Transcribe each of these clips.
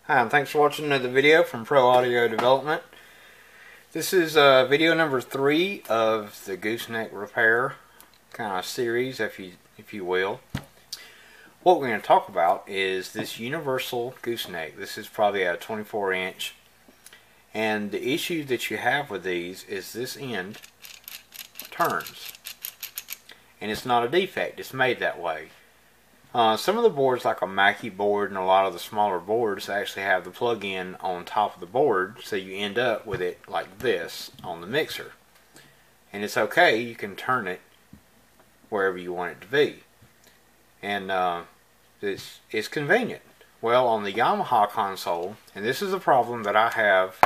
Hi, and thanks for watching another video from Pro Audio Development. This is video number 3 of the gooseneck repair kind of series, if you will. What we're going to talk about is this universal gooseneck. This is probably a 24-inch, and the issue that you have with these is this end turns, and it's not a defect. It's made that way. Some of the boards, like a Mackie board and a lot of the smaller boards, actually have the plug-in on top of the board, so you end up with it like this on the mixer. And it's okay, you can turn it wherever you want it to be. And it's convenient. Well, on the Yamaha console, and this is a problem that I have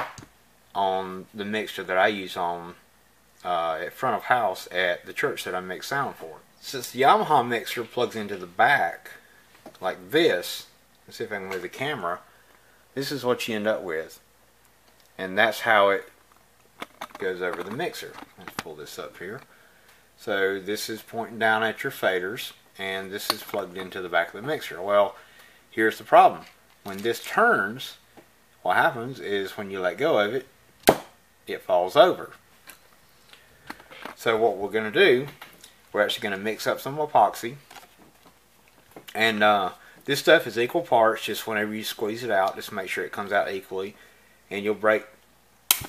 on the mixer that I use on at front of house at the church that I make sound for. Since the Yamaha mixer plugs into the back like this, let's see if I can move the camera, this is what you end up with. And that's how it goes over the mixer. Let's pull this up here. So this is pointing down at your faders, and this is plugged into the back of the mixer. Well, here's the problem. When this turns, what happens is when you let go of it, it falls over. So what we're going to do, we're actually going to mix up some epoxy, and this stuff is equal parts. Just whenever you squeeze it out, just make sure it comes out equally, and you'll break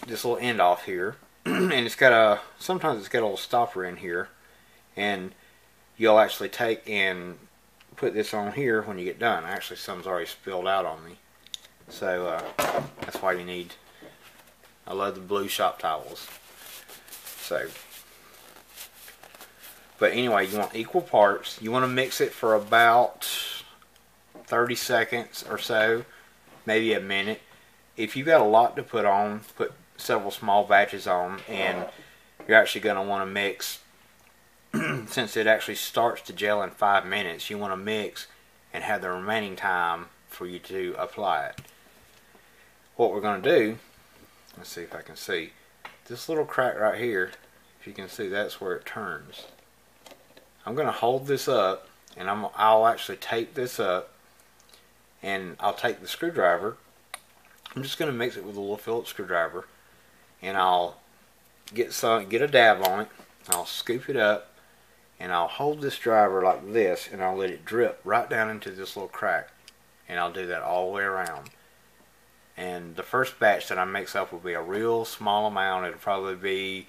this little end off here. And it's got sometimes it's got a little stopper in here, and you'll actually take and put this on here when you get done. Actually, some's already spilled out on me, so that's why you need, I love the blue shop towels. So but anyway, you want equal parts. You want to mix it for about 30 seconds or so, maybe a minute. If you've got a lot to put on, put several small batches on, and you're actually going to want to mix, since it actually starts to gel in 5 minutes, you want to mix and have the remaining time for you to apply it. What we're going to do, let's see if I can see, this little crack right here, if you can see, that's where it turns. I'm going to hold this up, and I'll actually tape this up, and I'll take the screwdriver. I'm just going to mix it with a little Phillips screwdriver, and I'll get a dab on it. I'll scoop it up, and I'll hold this driver like this, and I'll let it drip right down into this little crack, and I'll do that all the way around. And the first batch that I mix up will be a real small amount. It'll probably be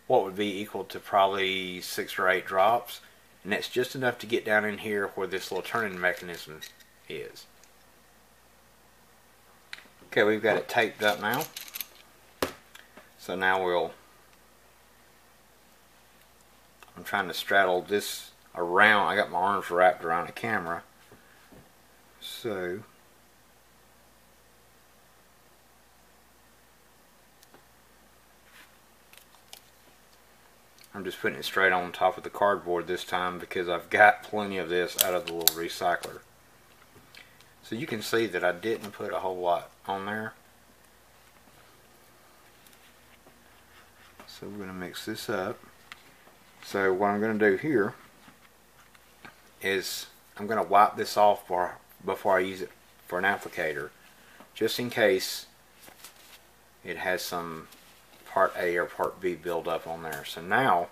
what would be equal to probably 6 or 8 drops, and that's just enough to get down in here where this little turning mechanism is. Okay, we've got it taped up now, so now I'm trying to straddle this around. I got my arms wrapped around the camera, so I'm just putting it straight on top of the cardboard this time because I've got plenty of this out of the little recycler. So you can see that I didn't put a whole lot on there. So we're going to mix this up. So what I'm going to do here is I'm going to wipe this off before I use it for an applicator, just in case it has some part A or part B build up on there. So now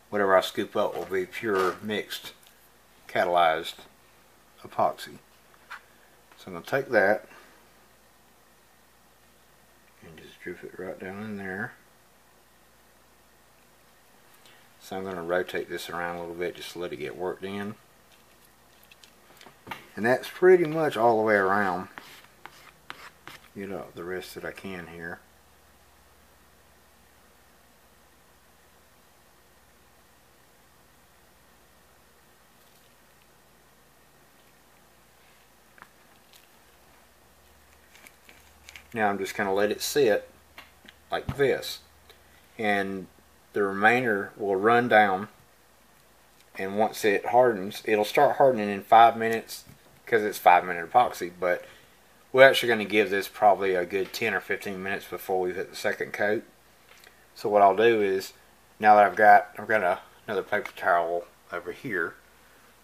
whatever I scoop up will be pure mixed catalyzed epoxy. So I'm going to take that and just drip it right down in there. So I'm going to rotate this around a little bit just to let it get worked in. And that's pretty much all the way around. Get up the rest that I can here. Now I'm just going to let it sit like this, and the remainder will run down, and once it hardens, it'll start hardening in 5 minutes because it's 5-minute epoxy, but we're actually going to give this probably a good 10 or 15 minutes before we hit the second coat. So what I'll do is, now that I've got another paper towel over here,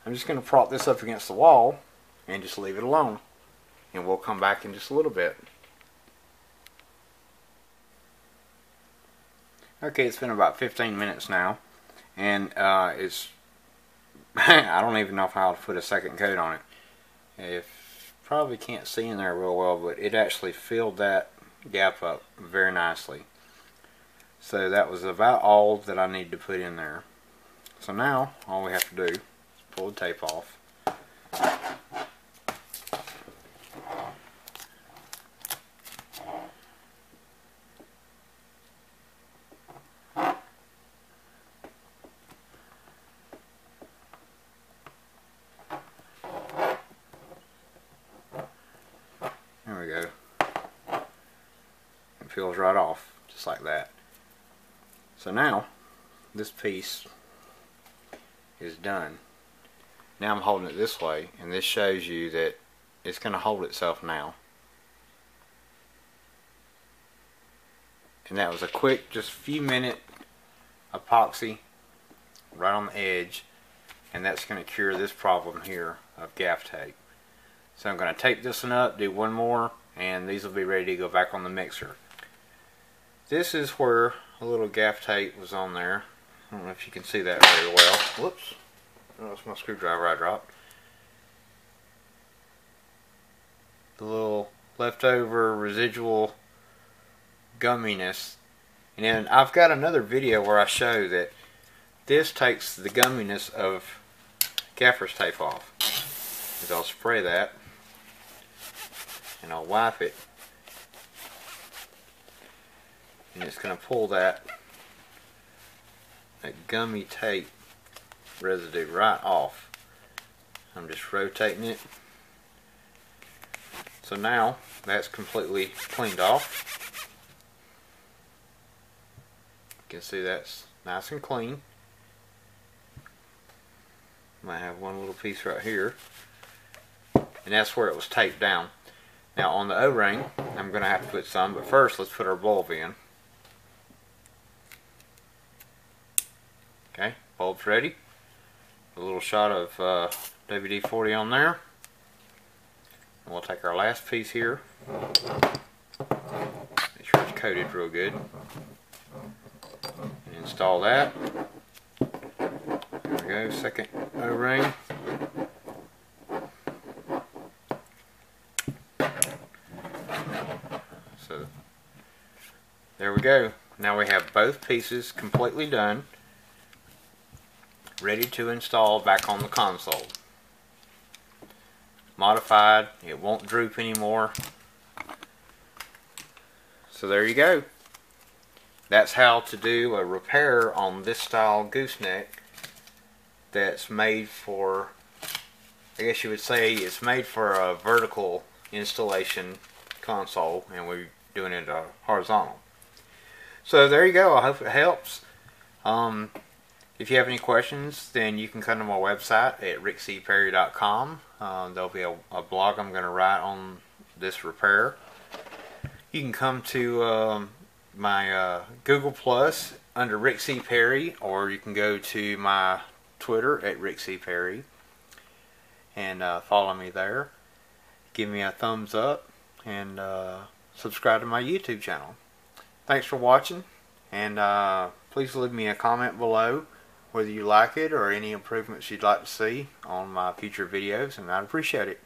I'm just going to prop this up against the wall and just leave it alone. and we'll come back in just a little bit. Okay, it's been about 15 minutes now, and it's I don't even know how to put a second coat on it. If probably can't see in there real well, but it actually filled that gap up very nicely. So that was about all that I need to put in there. So now all we have to do is pull the tape off. There we go. It peels right off, just like that. So now, this piece is done. Now I'm holding it this way, and this shows you that it's going to hold itself now. And that was a quick, just few minute epoxy right on the edge, and that's going to cure this problem here of gaff tape. So I'm going to tape this one up, do one more, and these will be ready to go back on the mixer. This is where a little gaff tape was on there. I don't know if you can see that very well. Whoops. Oh, that's my screwdriver I dropped. The little leftover residual gumminess. And then I've got another video where I show that this takes the gumminess of gaffer's tape off. Is I'll spray that and I'll wipe it, and it's going to pull that gummy tape residue right off. I'm just rotating it. So now that's completely cleaned off. You can see that's nice and clean. Might have one little piece right here, and that's where it was taped down. Now on the O-ring, I'm going to have to put some, but first let's put our bulb in. Okay, bulb's ready. A little shot of WD-40 on there. And we'll take our last piece here. Make sure it's coated real good. And install that. There we go, second O-ring. So there we go. Now we have both pieces completely done, ready to install back on the console. Modified, it won't droop anymore. So there you go. That's how to do a repair on this style gooseneck that's made for, I guess you would say it's made for a vertical installation console, and we're doing it horizontal. So there you go. I hope it helps. If you have any questions, then you can come to my website at rickcperry.com. There'll be a blog I'm going to write on this repair. You can come to my Google Plus under Rick C. Perry, or you can go to my Twitter at Rick C. Perry and follow me there. Give me a thumbs up and subscribe to my YouTube channel. Thanks for watching, and please leave me a comment below whether you like it or any improvements you'd like to see on my future videos, and I'd appreciate it.